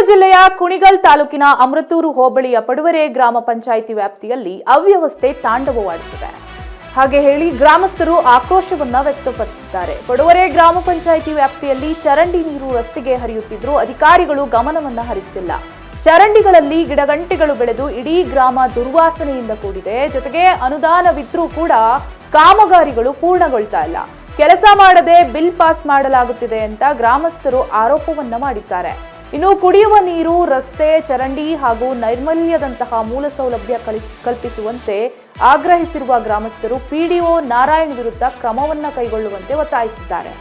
ಜಿಲ್ಲೆಯ ಕುಣಿಗಲ್ ತಾಲೂಕಿನ ಅಮೃತೂರು ಹೋಬಳಿಯ ಪಡುವರೆ ಗ್ರಾಮ ಪಂಚಾಯಿತಿ ವ್ಯಾಪ್ತಿಯಲ್ಲಿ ಅವ್ಯವಸ್ಥೆ ತಾಂಡವವಾಡುತ್ತಿದೆ. ಹಾಗೆ ಹೇಳಿ ಗ್ರಾಮಸ್ಥರು ಆಕ್ರೋಶವನ್ನ ವ್ಯಕ್ತಪಡಿಸಿದ್ದಾರೆ. ಪಡುವರೆ ಗ್ರಾಮ ಪಂಚಾಯಿತಿ ವ್ಯಾಪ್ತಿಯಲ್ಲಿ ಚರಂಡಿ ನೀರು ರಸ್ತೆಗೆ ಹರಿಯುತ್ತಿದ್ದರೂ ಅಧಿಕಾರಿಗಳು ಗಮನವನ್ನ ಹರಿಸುತ್ತಿಲ್ಲ. ಚರಂಡಿಗಳಲ್ಲಿ ಗಿಡಗಂಟೆಗಳು ಬೆಳೆದು ಇಡೀ ಗ್ರಾಮ ದುರ್ವಾಸನೆಯಿಂದ ಕೂಡಿದೆ. ಜೊತೆಗೆ ಅನುದಾನವಿದ್ರೂ ಕೂಡ ಕಾಮಗಾರಿಗಳು ಪೂರ್ಣಗೊಳ್ತಾ ಇಲ್ಲ. ಕೆಲಸ ಮಾಡದೆ ಬಿಲ್ ಪಾಸ್ ಮಾಡಲಾಗುತ್ತಿದೆ ಅಂತ ಗ್ರಾಮಸ್ಥರು ಆರೋಪವನ್ನ ಮಾಡಿದ್ದಾರೆ. ಇನ್ನು ಕುಡಿಯುವ ನೀರು, ರಸ್ತೆ, ಚರಂಡಿ ಹಾಗೂ ನೈರ್ಮಲ್ಯದಂತಹ ಮೂಲ ಸೌಲಭ್ಯ ಕಲ್ಪಿಸುವಂತೆ ಆಗ್ರಹಿಸಿರುವ ಗ್ರಾಮಸ್ಥರು ಪಿಡಿಒ ನಾರಾಯಣ್ ವಿರುದ್ಧ ಕ್ರಮವನ್ನ ಕೈಗೊಳ್ಳುವಂತೆ ಒತ್ತಾಯಿಸಿದ್ದಾರೆ.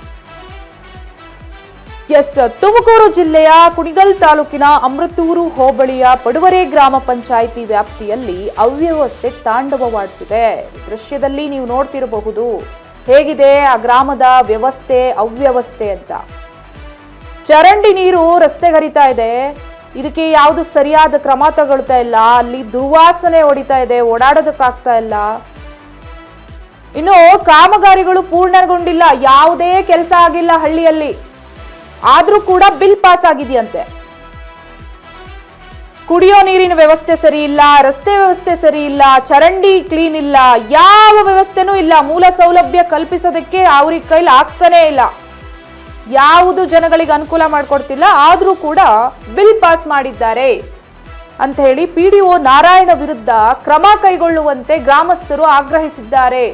ತುಮಕೂರು ಜಿಲ್ಲೆಯ ಕುಣಿಗಲ್ ತಾಲೂಕಿನ ಅಮೃತೂರು ಹೋಬಳಿಯ ಪಡುವರೆ ಗ್ರಾಮ ಪಂಚಾಯಿತಿ ವ್ಯಾಪ್ತಿಯಲ್ಲಿ ಅವ್ಯವಸ್ಥೆ ತಾಂಡವವಾಡುತ್ತಿದೆ. ದೃಶ್ಯದಲ್ಲಿ ನೀವು ನೋಡ್ತಿರಬಹುದು ಹೇಗಿದೆ ಆ ಗ್ರಾಮದ ವ್ಯವಸ್ಥೆ, ಅವ್ಯವಸ್ಥೆ ಅಂತ. ಚರಂಡಿ ನೀರು ರಸ್ತೆಗೆ ಹರಿತಾ ಇದೆ. ಇದಕ್ಕೆ ಯಾವುದು ಸರಿಯಾದ ಕ್ರಮ ತಗೊಳ್ತಾ ಇಲ್ಲ. ಅಲ್ಲಿ ದುರ್ವಾಸನೆ ಹೊಡಿತಾ ಇದೆ, ಓಡಾಡೋದಕ್ಕಾಗ್ತಾ ಇಲ್ಲ. ಇನ್ನು ಕಾಮಗಾರಿಗಳು ಪೂರ್ಣಗೊಂಡಿಲ್ಲ, ಯಾವುದೇ ಕೆಲಸ ಆಗಿಲ್ಲ ಹಳ್ಳಿಯಲ್ಲಿ. ಆದ್ರೂ ಕೂಡ ಬಿಲ್ ಪಾಸ್ ಆಗಿದೆಯಂತೆ. ಕುಡಿಯೋ ನೀರಿನ ವ್ಯವಸ್ಥೆ ಸರಿ ಇಲ್ಲ, ರಸ್ತೆ ವ್ಯವಸ್ಥೆ ಸರಿ ಇಲ್ಲ, ಚರಂಡಿ ಕ್ಲೀನ್ ಇಲ್ಲ, ಯಾವ ವ್ಯವಸ್ಥೆನೂ ಇಲ್ಲ. ಮೂಲ ಸೌಲಭ್ಯ ಕಲ್ಪಿಸೋದಕ್ಕೆ ಅವ್ರಿಗೆ ಕೈಲಿ ಆಗ್ತಾನೇ ಇಲ್ಲ. ಯಾವುದು ಜನಗಳಿಗೆ ಅನುಕೂಲ ಮಾಡಿಕೊಡ್ತಿಲ್ಲ. ಆದ್ರೂ ಕೂಡ ಬಿಲ್ ಪಾಸ್ ಮಾಡಿದ್ದಾರೆ ಅಂತ ಹೇಳಿ ಪಿಡಿಒ ನಾರಾಯಣ ವಿರುದ್ಧ ಕ್ರಮ ಕೈಗೊಳ್ಳುವಂತೆ ಗ್ರಾಮಸ್ಥರು ಆಗ್ರಹಿಸಿದ್ದಾರೆ.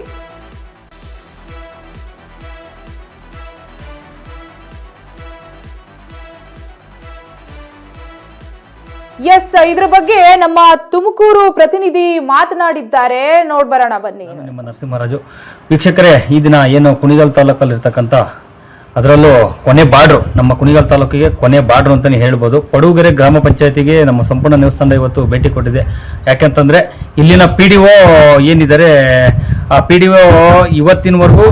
ಇದ್ರ ಬಗ್ಗೆ ನಮ್ಮ ತುಮಕೂರು ಪ್ರತಿನಿಧಿ ಮಾತನಾಡಿದ್ದಾರೆ, ನೋಡ್ಬರೋಣ ಬನ್ನಿ. ನಿಮ್ಮ ನರಸಿಂಹರಾಜು. ವೀಕ್ಷಕರೇ, ಈ ದಿನ ಏನು ಕುಣಿಗಲ್ ತಾಲೂಕಲ್ಲಿ ಇರ್ತಕ್ಕಂಥ, ಅದರಲ್ಲೂ ಕೊನೆ ಬಾರ್ಡ್ರು, ನಮ್ಮ ಕುಣಿಗಲ್ ತಾಲೂಕಿಗೆ ಕೊನೆ ಬಾರ್ಡ್ರು ಅಂತಲೇ ಹೇಳ್ಬೋದು, ಪಡುಗೆರೆ ಗ್ರಾಮ ಪಂಚಾಯತಿಗೆ ನಮ್ಮ ಸಂಪೂರ್ಣ ನ್ಯೂಸ್ ತಂಡ ಇವತ್ತು ಭೇಟಿ ಕೊಟ್ಟಿದೆ. ಯಾಕೆಂತಂದರೆ ಇಲ್ಲಿನ PDO ಏನಿದ್ದಾರೆ, ಆ PDO ಇವತ್ತಿನವರೆಗೂ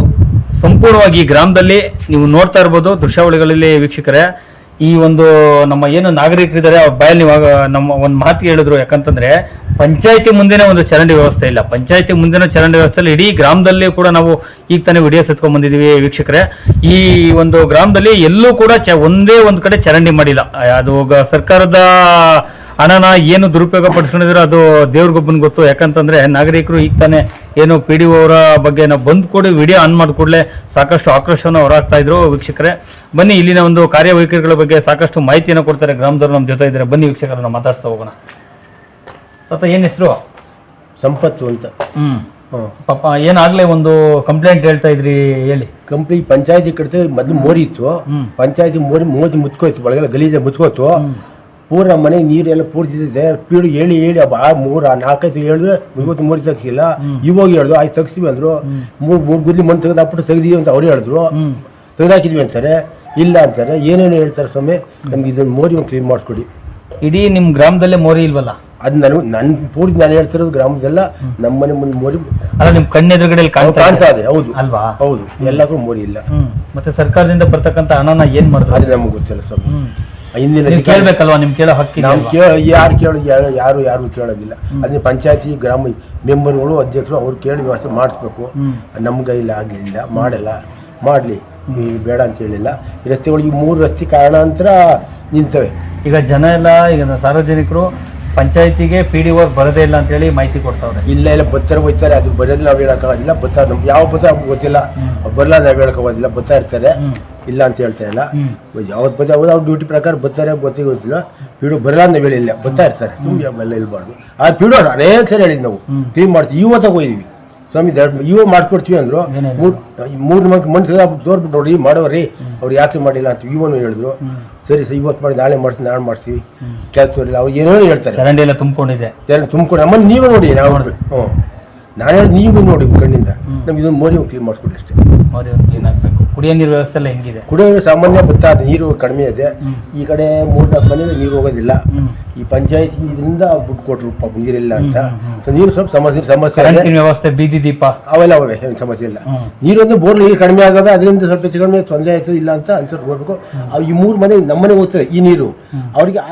ಸಂಪೂರ್ಣವಾಗಿ ಗ್ರಾಮದಲ್ಲಿ ನೀವು ನೋಡ್ತಾ ಇರ್ಬೋದು ದೃಶ್ಯಾವಳಿಗಳಲ್ಲಿ. ವೀಕ್ಷಕರೇ, ಈ ಒಂದು ನಮ್ಮ ಏನು ನಾಗರಿಕರಿದ್ದಾರೆ ಅವ್ರ ಬಾಯಲ್ಲಿ ನಮ್ಮ ಒಂದು ಮಾತು ಹೇಳಿದ್ರು. ಯಾಕಂತಂದ್ರೆ ಪಂಚಾಯತಿ ಮುಂದೆನೇ ಒಂದು ಚರಂಡಿ ವ್ಯವಸ್ಥೆ ಇಲ್ಲ. ಪಂಚಾಯತಿ ಮುಂದಿನ ಚರಂಡಿ ವ್ಯವಸ್ಥೆಯಲ್ಲಿ ಇಡೀ ಗ್ರಾಮದಲ್ಲಿ ಕೂಡ ನಾವು ಈಗ ತಾನೇ ವಿಡಿಯೋಸ್ ಎತ್ಕೊಂಡ್ ಬಂದಿದ್ದೀವಿ. ವೀಕ್ಷಕರೇ, ಈ ಒಂದು ಗ್ರಾಮದಲ್ಲಿ ಎಲ್ಲೂ ಕೂಡ ಒಂದೇ ಒಂದು ಕಡೆ ಚರಂಡಿ ಮಾಡಿಲ್ಲ. ಅದು ಸರ್ಕಾರದ ಹಣನ ಏನು ದುರುಪಯೋಗ ಪಡಿಸ್ಕೊಂಡಿದ್ರೆ ಅದು ದೇವ್ರಿಗೊಬ್ಬನ ಗೊತ್ತು. ಯಾಕಂತಂದ್ರೆ ನಾಗರಿಕರು ಈಗ ತಾನೇ ಏನು PDO ಅವರ ಬಗ್ಗೆ ನಾವು ಬಂದ್ ಕೂಡಿ ವಿಡಿಯೋ ಆನ್ ಮಾಡಿದ ಕೂಡಲೇ ಸಾಕಷ್ಟು ಆಕ್ರೋಶವನ್ನು ಹೊರಹಾಕ್ತಾ ಇದ್ರು. ವೀಕ್ಷಕರೇ, ಬನ್ನಿ ಇಲ್ಲಿನ ಒಂದು ಕಾರ್ಯವೈಖರಿಗಳ ಬಗ್ಗೆ ಸಾಕಷ್ಟು ಮಾಹಿತಿಯನ್ನು ಕೊಡ್ತಾರೆ ಗ್ರಾಮದವರು ನಮ್ಮ ಜೊತೆ ಇದ್ದಾರೆ. ಬನ್ನಿ ವೀಕ್ಷಕರನ್ನ ಮಾತಾಡ್ತಾ ಹೋಗೋಣ. ತಾತ, ಏನ್ ಹೆಸರು? ಸಂಪತ್ತು ಅಂತ. ಪಾಪ ಏನಾಗ್ಲೇ ಒಂದು ಕಂಪ್ಲೇಂಟ್ ಹೇಳ್ತಾ ಇದ್ರಿ, ಹೇಳಿ. ಕಂಪ್ಲೀಟ್ ಪಂಚಾಯತಿ ಕಡೆ ಮೊದಲು ಮೋರಿ ಇತ್ತು. ಪಂಚಾಯತಿ ಮೋದಿ ಮುಚ್ಕೋಯ್ತು, ಒಳಗೆಲ್ಲ ಗಲೀಜೆ ಮುಚ್ಕೋತು. ಪೂರ ಮನೆ ನೀರೆಲ್ಲ ಪೂರ್ತಿದೆ. ಪೀಡು ಹೇಳಿ ಹೇಳಿ 4-5 ಹೇಳಿದ್ರೆ ಇವತ್ತು ಮೋರಿ ತೆಗ್ಸಿಲ್ಲ. ಇವಾಗ ಹೇಳಿದ್ರು ಆಯ್ತು ತೆಗ್ಸ್ತೀವಿ ಅಂದ್ರು. ಮೂರು ಗುದ್ಲಿ ಮಣ್ಣು ತೆಗೆದಾಕ್ಬಿಟ್ಟು ತೆಗ್ದೀವಿ ಅಂತ ಅವ್ರು ಹೇಳಿದ್ರು. ತೆಗೆದಾಕಿದ್ವಿ ಅಂತಾರೆ, ಇಲ್ಲ ಅಂತಾರೆ, ಏನೇನು ಹೇಳ್ತಾರೆ. ಸ್ವಾಮಿ, ನಮ್ಗೆ ಇದನ್ನು ಮೋರಿ ಒಂದು ಕ್ಲೀನ್ ಮಾಡಿಸ್ಕೊಡಿ. ಇಡೀ ನಿಮ್ಮ ಗ್ರಾಮದಲ್ಲೇ ಮೋರಿ ಇಲ್ವಲ್ಲ? ಅದು ನನ್ನ ಪೂರ್ತಿ ನಾನು ಹೇಳ್ತಿರೋದು ಗ್ರಾಮದೆಲ್ಲ ನಮ್ಮ ಮನೆ ಮುಂದೆ ಮೋರಿ ಅಲ್ಲ, ನಿಮ್ ಕಣ್ಣೆದುರುಗಡೆ ಕಾಣ್ತಾ ಇದೆ. ಹೌದು ಅಲ್ವಾ? ಹೌದು, ಎಲ್ಲಕ್ಕೂ ಮೋರಿ ಇಲ್ಲ. ಮತ್ತೆ ಸರ್ಕಾರದಿಂದ ಬರ್ತಕ್ಕಂಥ ಹಣನ ಏನ್ ಮಾಡಿದ್ರು ಅದು ನಮ್ಗೆ ಗೊತ್ತಿಲ್ಲ ಸ್ವಾಮಿ. ಹಿಂದಿನ ಕೇಳ್ಬೇಕಲ್ವಾ? ನಿಮ್ ಕೇಳೋ ಹಕ್ಕಿ ಯಾರು ಕೇಳೋದಿಲ್ಲ. ಅದನ್ನ ಪಂಚಾಯತಿ ಗ್ರಾಮ ಮೆಂಬರ್ಗಳು, ಅಧ್ಯಕ್ಷರು ಅವ್ರು ಕೇಳಿ ವ್ಯವಸ್ಥೆ ಮಾಡಿಸ್ಬೇಕು. ನಮ್ಮ ಕೈಲಿ ಆಗಲಿಲ್ಲ, ಮಾಡಲಿ ಬೇಡ ಅಂತ ಹೇಳಿಲ್ಲ. ಈ ರಸ್ತೆಗಳಿಗೆ 3 ರಸ್ತೆ ಕಾರಣಾಂತರ ನಿಂತವೆ. ಈಗ ಜನ ಎಲ್ಲ, ಈಗ ಸಾರ್ವಜನಿಕರು ಪಂಚಾಯತಿಗೆ PDO ಬರೋದೇ ಇಲ್ಲ ಅಂತ ಹೇಳಿ ಮಾಹಿತಿ ಕೊಡ್ತಾವ್ರೆ. ಇಲ್ಲ ಬತ್ತಾರೆ, ಹೋಯ್ತಾರೆ. ಅದು ಬರೋದಿಲ್ಲ, ನಾವು ಹೇಳಕ್ಕಾಗೋದಿಲ್ಲ. ಬರ್ತಾರೆ, ನಮ್ಗೆ ಯಾವ ಬತ್ತ ಗೊತ್ತಿಲ್ಲ. ಬರಲ್ಲ, ನಾವು ಹೇಳಕ್ಕಾಗೋದಿಲ್ಲ. ಬರ್ತಾ ಇರ್ತಾರೆ, ಇಲ್ಲ ಅಂತ ಹೇಳ್ತಾ ಇಲ್ಲ. ಯಾವತ್ತು ಬರ್ತಾ ಅವ್ರ ಡ್ಯೂಟಿ ಪ್ರಕಾರ ಬರ್ತಾರೆ, ಗೊತ್ತಿಲ್ಲ. PDO ಬರಲ್ಲ ಅಂತ ಹೇಳಿಲ್ಲ, ಬರ್ತಾ ಇರ್ತಾರೆ. ಸುಮ್ಮನೆ ಎಲ್ಲ ಇಲ್ಬಾರ್ದು. ಆ PDO ಅನೇಕ ಸರಿ ಹೇಳಿದ್ ನಾವು ಕ್ಲೀನ್ ಮಾಡ್ತೀವಿ. ಇವತ್ತಾಗ ಹೋಗಿದ್ವಿ, ಸ್ವಾಮಿ ಇವ ಮಾಡ್ಕೊಡ್ತೀವಿ ಅಂದ್ರು. 3 ಮಣ್ಣು ತೋರ್ಬಿಟ್ಟು ನೋಡಿ ಮಾಡೋರಿ, ಅವ್ರು ಯಾಕೆ ಮಾಡಿಲ್ಲ ಅಂತ ಇವನು ಹೇಳಿದ್ರು. ಸರಿ ಇವತ್ತು ಮಾಡಿ ನಾಳೆ ಮಾಡ್ತೀವಿ, ನಾಳೆ ಮಾಡ್ತೀವಿ. ಕೆಲಸವರಿಲ್ಲ, ಅವ್ರು ಏನೋ ಹೇಳ್ತಾರೆ. ಚರಂಡಿ ಎಲ್ಲ ತುಂಬಿಕೊಂಡಿದೆ, ತುಂಬಿಕೊಂಡು ಅಮ್ಮ ನೀವೇ ನೋಡಿ. ನಾವು ನಾನು ಹೇಳಿ ನೀವು ನೋಡಿ ಕಣ್ಣಿಂದ. ನಮ್ಗೆ ಇದೊಂದು ಮೋರಿ ಕ್ಲೀನ್ ಮಾಡಿಸ್ಕೊಡಿ ಅಷ್ಟೇ. ಮೋರಿ ಕ್ಲೀನ್ ಆಗಬೇಕು. ಕುಡಿಯೋ ನೀರು ವ್ಯವಸ್ಥೆ ಎಲ್ಲ ಹೆಂಗಿದೆ? ಕುಡಿಯೋ ನೀರು ಸಾಮಾನ್ಯ ಗೊತ್ತಾದ ನೀರು ಕಡಿಮೆ ಇದೆ. ಈ ಕಡೆ 3-4 ಮನೆಗೆ ನೀರು ಹೋಗೋದಿಲ್ಲ. ಈ ಪಂಚಾಯತಿ ಇದರಿಂದ ದುಡ್ಡು ಕೊಟ್ಟರು ಪಾಪ ನೀರಿಲ್ಲ ಅಂತ. ನೀರು ಸ್ವಲ್ಪ ಸಮಸ್ಯೆ ವ್ಯವಸ್ಥೆ, ಬೀದಿ ದೀಪ ಅವೆಲ್ಲ ಅವೇ, ಏನು ಸಮಸ್ಯೆ ಇಲ್ಲ. ನೀರೊಂದು ಬೋರ್ ನೀರು ಕಡಿಮೆ ಆಗೋದ, ಅದರಿಂದ ಸ್ವಲ್ಪ ಹೆಚ್ಚು ಕಡಿಮೆ ತೊಂದರೆ ಆಯ್ತದೆ ಇಲ್ಲ ಅಂತ ಅನ್ಸೋದು ಹೋಗ್ಬೇಕು. ಈ 3 ಮನೆ ನಮ್ಮನೆ ಹೋಗ್ತದೆ ಈ ನೀರು. ಅವ್ರಿಗೆ